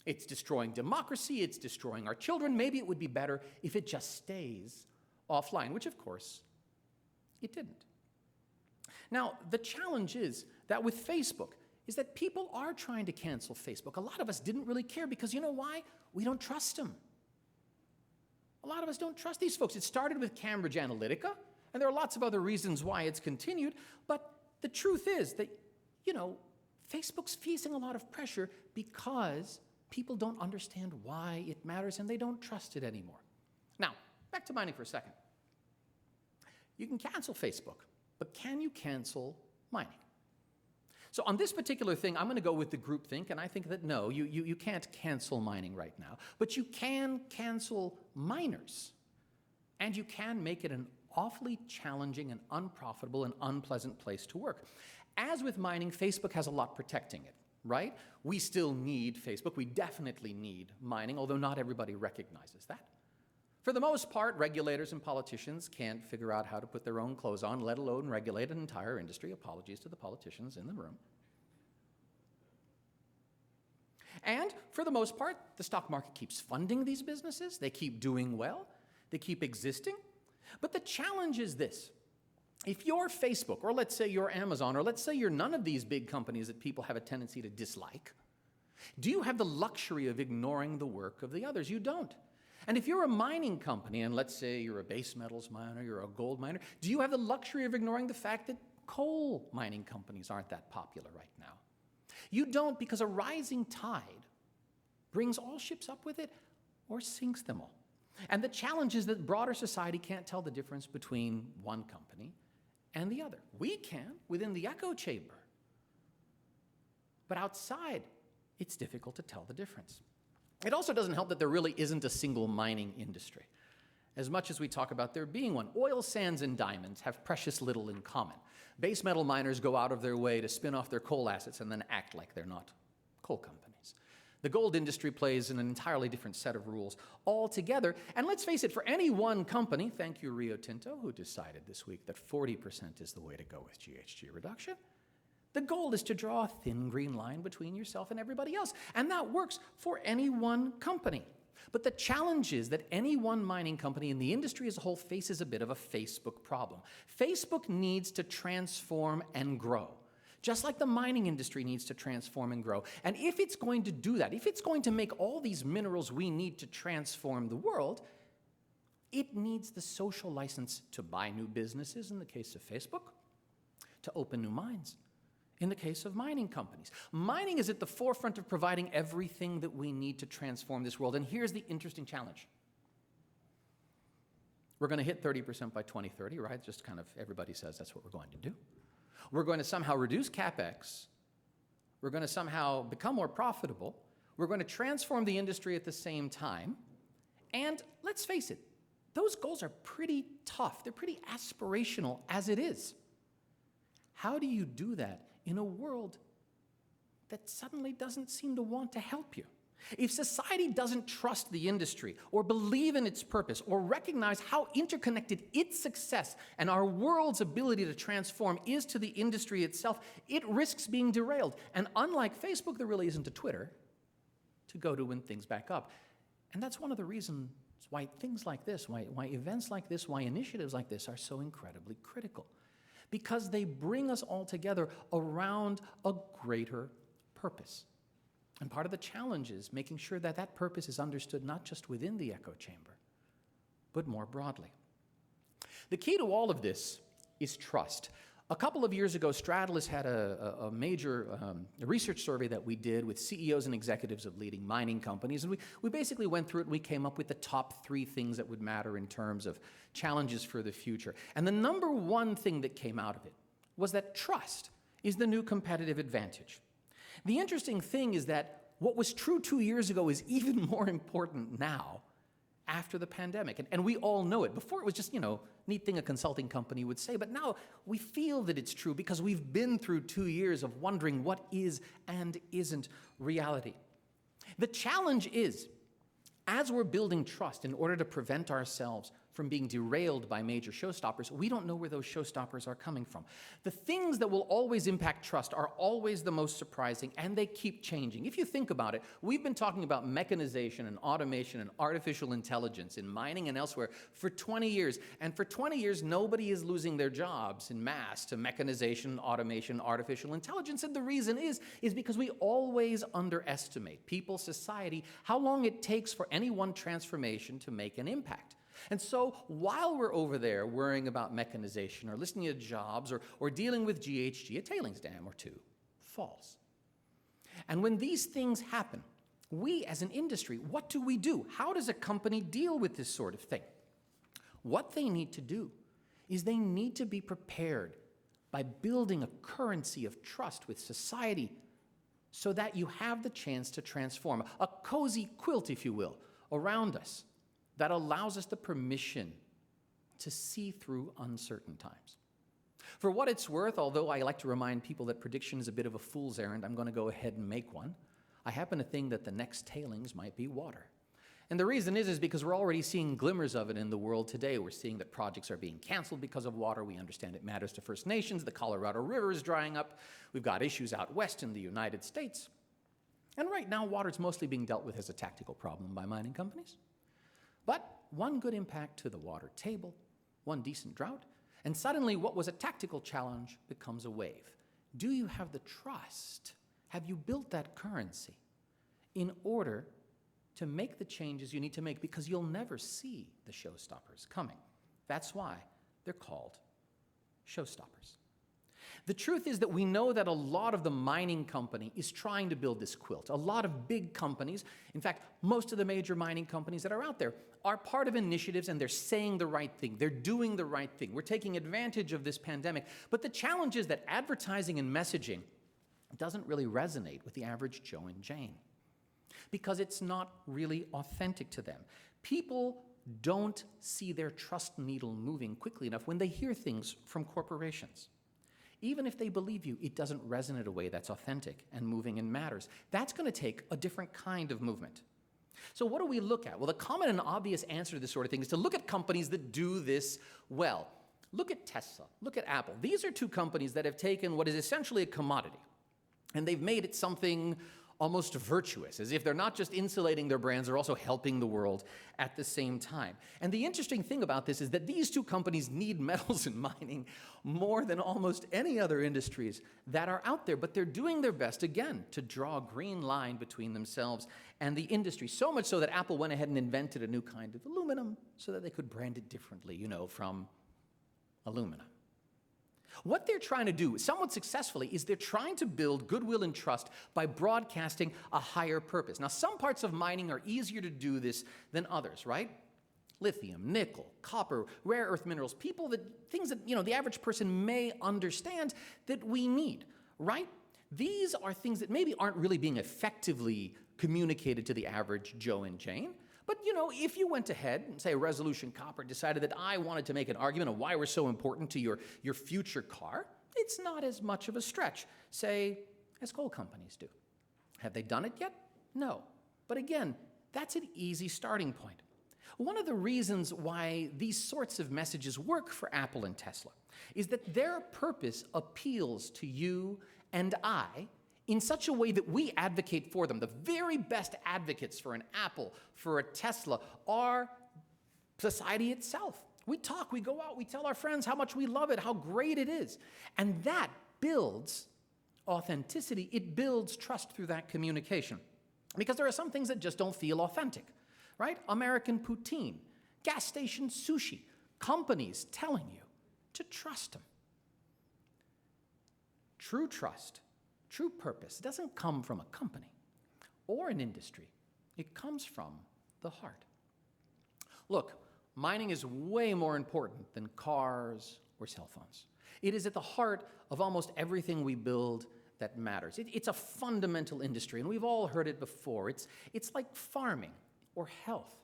[SPEAKER 8] It's destroying democracy, it's destroying our children. Maybe it would be better if it just stays offline, which of course it didn't. Now, the challenge is that with Facebook is that people are trying to cancel Facebook. A lot of us didn't really care because you know why? We don't trust them. A lot of us don't trust these folks. It started with Cambridge Analytica, and there are lots of other reasons why it's continued, but the truth is that, you know, Facebook's facing a lot of pressure because people don't understand why it matters and they don't trust it anymore. Now, back to mining for a second. You can cancel Facebook, but can you cancel mining? So on this particular thing, I'm going to go with the groupthink, and I think that no, you can't cancel mining right now, but you can cancel miners, and you can make it an awfully challenging and unprofitable and unpleasant place to work. As with mining, Facebook has a lot protecting it, right? We still need Facebook. We definitely need mining, although not everybody recognizes that. For the most part, regulators and politicians can't figure out how to put their own clothes on, let alone regulate an entire industry. Apologies to the politicians in the room. And for the most part, the stock market keeps funding these businesses. They keep doing well. They keep existing. But the challenge is this. If you're Facebook, or let's say you're Amazon, or let's say you're none of these big companies that people have a tendency to dislike, do you have the luxury of ignoring the work of the others? You don't. And if you're a mining company, and let's say you're a base metals miner, you're a gold miner, do you have the luxury of ignoring the fact that coal mining companies aren't that popular right now? You don't, because a rising tide brings all ships up with it or sinks them all. And the challenge is that broader society can't tell the difference between one company and the other. We can within the echo chamber. But outside, it's difficult to tell the difference. It also doesn't help that there really isn't a single mining industry. As much as we talk about there being one, oil sands and diamonds have precious little in common. Base metal miners go out of their way to spin off their coal assets and then act like they're not coal companies. The gold industry plays in an entirely different set of rules altogether. And let's face it, for any one company, thank you Rio Tinto, who decided this week that 40% is the way to go with GHG reduction, the goal is to draw a thin green line between yourself and everybody else. And that works for any one company. But the challenge is that any one mining company in the industry as a whole faces a bit of a Facebook problem. Facebook needs to transform and grow, just like the mining industry needs to transform and grow. And if it's going to do that, if it's going to make all these minerals we need to transform the world, it needs the social license to buy new businesses in the case of Facebook, to open new mines in the case of mining companies. Mining is at the forefront of providing everything that we need to transform this world. And here's the interesting challenge. We're going to hit 30% by 2030, right? Just kind of everybody says that's what we're going to do. We're going to somehow reduce CapEx. We're going to somehow become more profitable. We're going to transform the industry at the same time. And let's face it, those goals are pretty tough. They're pretty aspirational as it is. How do you do that in a world that suddenly doesn't seem to want to help you? If society doesn't trust the industry or believe in its purpose or recognize how interconnected its success and our world's ability to transform is to the industry itself, it risks being derailed. And unlike Facebook, there really isn't a Twitter to go to when things back up. And that's one of the reasons why things like this, why events like this, why initiatives like this are so incredibly critical. Because they bring us all together around a greater purpose. And part of the challenge is making sure that that purpose is understood not just within the echo chamber, but more broadly. The key to all of this is trust. A couple of years ago, Straddles had a major research survey that we did with CEOs and executives of leading mining companies, and we basically went through it and we came up with the top 3 things that would matter in terms of challenges for the future. And the number one thing that came out of it was that trust is the new competitive advantage. The interesting thing is that what was true 2 years ago is even more important now after the pandemic. And we all know it. Before it was just, neat thing a consulting company would say, but now we feel that it's true because we've been through 2 years of wondering what is and isn't reality. The challenge is, as we're building trust in order to prevent ourselves from being derailed by major showstoppers, we don't know where those showstoppers are coming from. The things that will always impact trust are always the most surprising, and they keep changing. If you think about it, we've been talking about mechanization and automation and artificial intelligence in mining and elsewhere for 20 years. And for 20 years, nobody is losing their jobs in mass to mechanization, automation, artificial intelligence. And the reason is because we always underestimate people, society, how long it takes for any one transformation to make an impact. And so while we're over there worrying about mechanization or listening to jobs or dealing with GHG, a tailings dam or two falls. And when these things happen, we as an industry, what do? How does a company deal with this sort of thing? What they need to do is they need to be prepared by building a currency of trust with society so that you have the chance to transform, a cozy quilt, if you will, around us that allows us the permission to see through uncertain times. For what it's worth, although I like to remind people that prediction is a bit of a fool's errand, I'm going to go ahead and make one. I happen to think that the next tailings might be water. And the reason is because we're already seeing glimmers of it in the world today. We're seeing that projects are being canceled because of water. We understand it matters to First Nations. The Colorado River is drying up. We've got issues out west in the United States. And right now, water is mostly being dealt with as a tactical problem by mining companies. But one good impact to the water table, one decent drought, and suddenly what was a tactical challenge becomes a wave. Do you have the trust? Have you built that currency in order to make the changes you need to make? Because you'll never see the showstoppers coming. That's why they're called showstoppers. The truth is that we know that a lot of the mining company is trying to build this quilt. A lot of big companies, in fact, most of the major mining companies that are out there are part of initiatives, and they're saying the right thing. They're doing the right thing. We're taking advantage of this pandemic. But the challenge is that advertising and messaging doesn't really resonate with the average Joe and Jane because it's not really authentic to them. People don't see their trust needle moving quickly enough when they hear things from corporations. Even if they believe you, it doesn't resonate in a way that's authentic and moving and matters. That's going to take a different kind of movement. So what do we look at? Well, the common and obvious answer to this sort of thing is to look at companies that do this well. Look at Tesla, look at Apple. These are two companies that have taken what is essentially a commodity, and they've made it something almost virtuous, as if they're not just insulating their brands, they're also helping the world at the same time. And the interesting thing about this is that these two companies need metals in mining more than almost any other industries that are out there, but they're doing their best, again, to draw a green line between themselves and the industry, so much so that Apple went ahead and invented a new kind of aluminum so that they could brand it differently, you know, from aluminum. What they're trying to do, somewhat successfully, is they're trying to build goodwill and trust by broadcasting a higher purpose. Now, some parts of mining are easier to do this than others, right? Lithium, nickel, copper, rare earth minerals, things that, the average person may understand that we need, right? These are things that maybe aren't really being effectively communicated to the average Joe and Jane. But, if you went ahead and, say, Resolution Copper decided that I wanted to make an argument of why we're so important to your future car, it's not as much of a stretch, say, as coal companies do. Have they done it yet? No. But again, that's an easy starting point. One of the reasons why these sorts of messages work for Apple and Tesla is that their purpose appeals to you and I in such a way that we advocate for them. The very best advocates for an Apple, for a Tesla, are society itself. We talk, we go out, we tell our friends how much we love it, how great it is. And that builds authenticity. It builds trust through that communication. Because there are some things that just don't feel authentic, right? American poutine, gas station sushi, companies telling you to trust them. True trust, true purpose doesn't come from a company or an industry. It comes from the heart. Look, mining is way more important than cars or cell phones. It is at the heart of almost everything we build that matters. It's a fundamental industry, and we've all heard it before. It's like farming or health.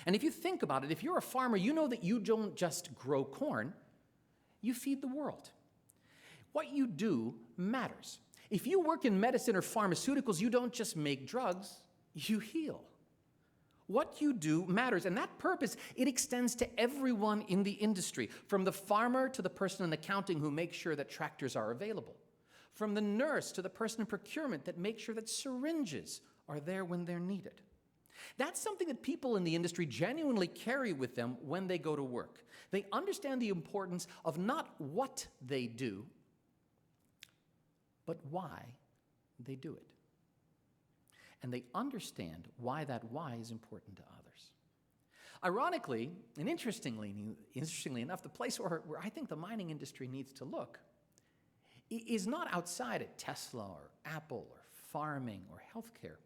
[SPEAKER 8] And if you think about it, if you're a farmer, you know that you don't just grow corn, you feed the world. What you do matters. If you work in medicine or pharmaceuticals, you don't just make drugs, you heal. What you do matters, and that purpose, it extends to everyone in the industry, from the farmer to the person in accounting who makes sure that tractors are available, from the nurse to the person in procurement that makes sure that syringes are there when they're needed. That's something that people in the industry genuinely carry with them when they go to work. They understand the importance of not what they do, but why they do it. And they understand why that why is important to others. Ironically, and interestingly enough, the place where I think the mining industry needs to look is not outside at Tesla or Apple or farming or healthcare,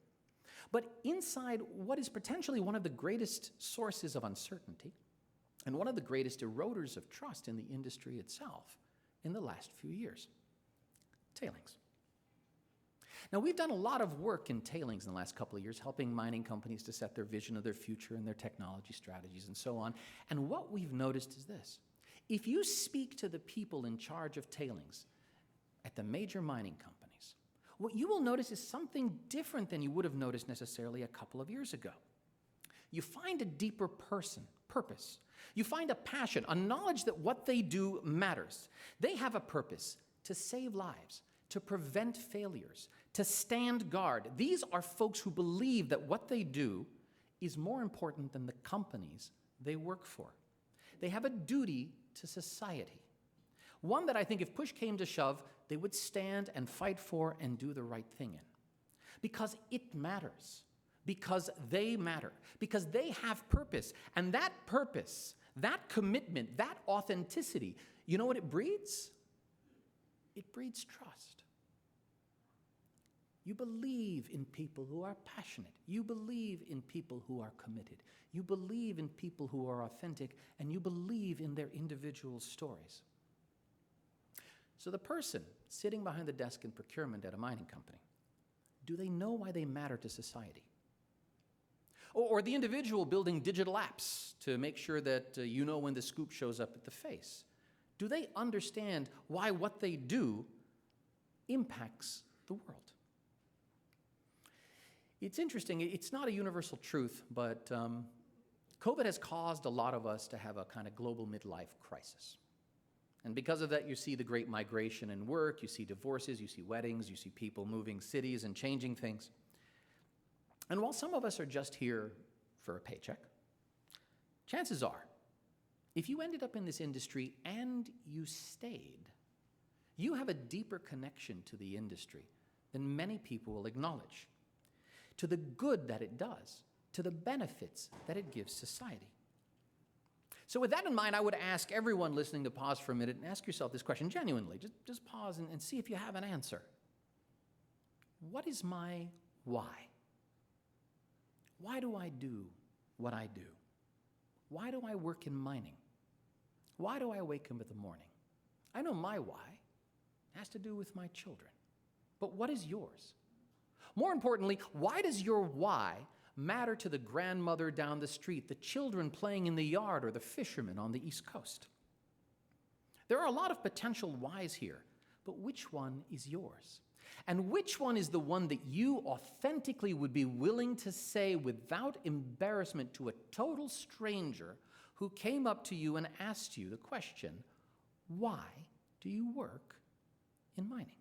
[SPEAKER 8] but inside what is potentially one of the greatest sources of uncertainty and one of the greatest eroders of trust in the industry itself, in the last few years. Tailings. Now, we've done a lot of work in tailings in the last couple of years, helping mining companies to set their vision of their future and their technology strategies and so on. And what we've noticed is this. If you speak to the people in charge of tailings at the major mining companies, what you will notice is something different than you would have noticed necessarily a couple of years ago. You find a deeper purpose. You find a passion, a knowledge that what they do matters. They have a purpose to save lives, to prevent failures, to stand guard. These are folks who believe that what they do is more important than the companies they work for. They have a duty to society, one that I think if push came to shove, they would stand and fight for and do the right thing in. Because it matters, because they matter, because they have purpose. And that purpose, that commitment, that authenticity, you know what it breeds? It breeds trust. You believe in people who are passionate. You believe in people who are committed. You believe in people who are authentic, and you believe in their individual stories. So the person sitting behind the desk in procurement at a mining company, do they know why they matter to society? Or the individual building digital apps to make sure that you know when the scoop shows up at the face, do they understand why what they do impacts the world? It's interesting, it's not a universal truth, but COVID has caused a lot of us to have a kind of global midlife crisis. And because of that, you see the great migration in work, you see divorces, you see weddings, you see people moving cities and changing things. And while some of us are just here for a paycheck, chances are, if you ended up in this industry and you stayed, you have a deeper connection to the industry than many people will acknowledge, to the good that it does, to the benefits that it gives society. So with that in mind, I would ask everyone listening to pause for a minute and ask yourself this question genuinely. Just pause and see if you have an answer. What is my why? Why do I do what I do? Why do I work in mining? Why do I wake up in the morning? I know my why. It has to do with my children. But what is yours? More importantly, why does your why matter to the grandmother down the street, the children playing in the yard, or the fishermen on the East Coast? There are a lot of potential whys here, but which one is yours? And which one is the one that you authentically would be willing to say without embarrassment to a total stranger who came up to you and asked you the question, why do you work in mining?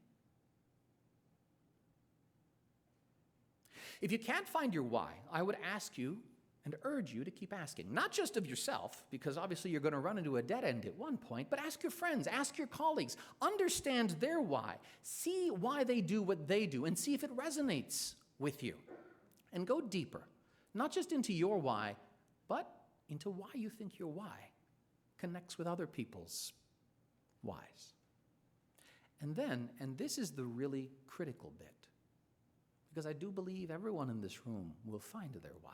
[SPEAKER 8] If you can't find your why, I would ask you and urge you to keep asking, not just of yourself, because obviously you're going to run into a dead end at one point, but ask your friends, ask your colleagues, understand their why, see why they do what they do, and see if it resonates with you. And go deeper, not just into your why, but into why you think your why connects with other people's whys. And then, and this is the really critical bit, because I do believe everyone in this room will find their why,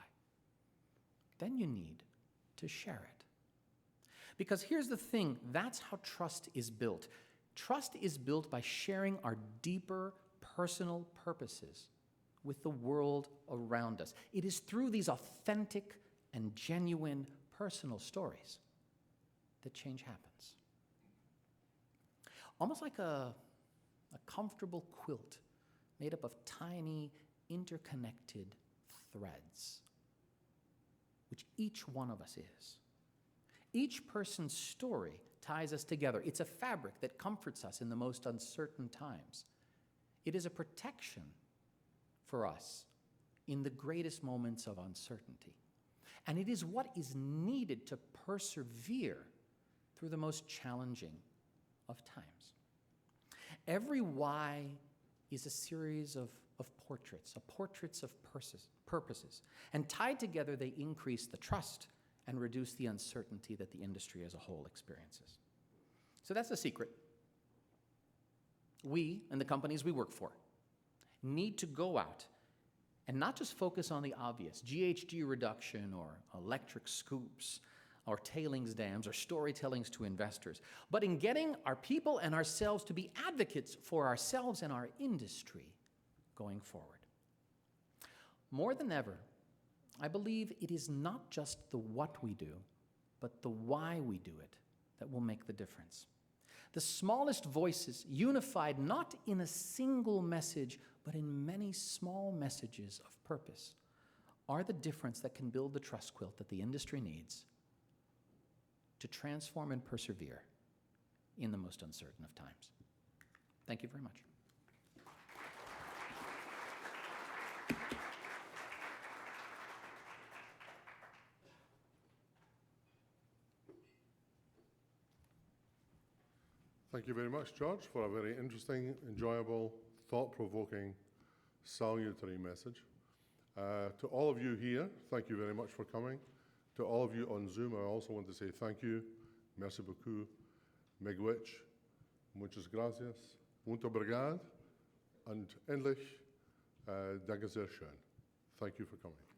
[SPEAKER 8] then you need to share it. Because here's the thing, that's how trust is built. Trust is built by sharing our deeper personal purposes with the world around us. It is through these authentic and genuine personal stories that change happens. Almost like a comfortable quilt made up of tiny, interconnected threads, which each one of us is. Each person's story ties us together. It's a fabric that comforts us in the most uncertain times. It is a protection for us in the greatest moments of uncertainty. And it is what is needed to persevere through the most challenging of times. Every why is a series of portraits of purposes. And tied together, they increase the trust and reduce the uncertainty that the industry as a whole experiences. So that's the secret. We, and the companies we work for, need to go out and not just focus on the obvious, GHG reduction or electric scoops or tailings dams or storytellings to investors, but in getting our people and ourselves to be advocates for ourselves and our industry going forward. More than ever, I believe it is not just the what we do, but the why we do it that will make the difference. The smallest voices, unified not in a single message, but in many small messages of purpose, are the difference that can build the trust quilt that the industry needs to transform and persevere in the most uncertain of times. Thank you very much.
[SPEAKER 7] Thank you very much, George, for a very interesting, enjoyable, thought-provoking, salutary message. To all of you here, thank you very much for coming. To all of you on Zoom, I also want to say thank you. Merci beaucoup. Miigwech. Muchas gracias. Muito obrigado. And endlich, danke sehr schön. Thank you for coming.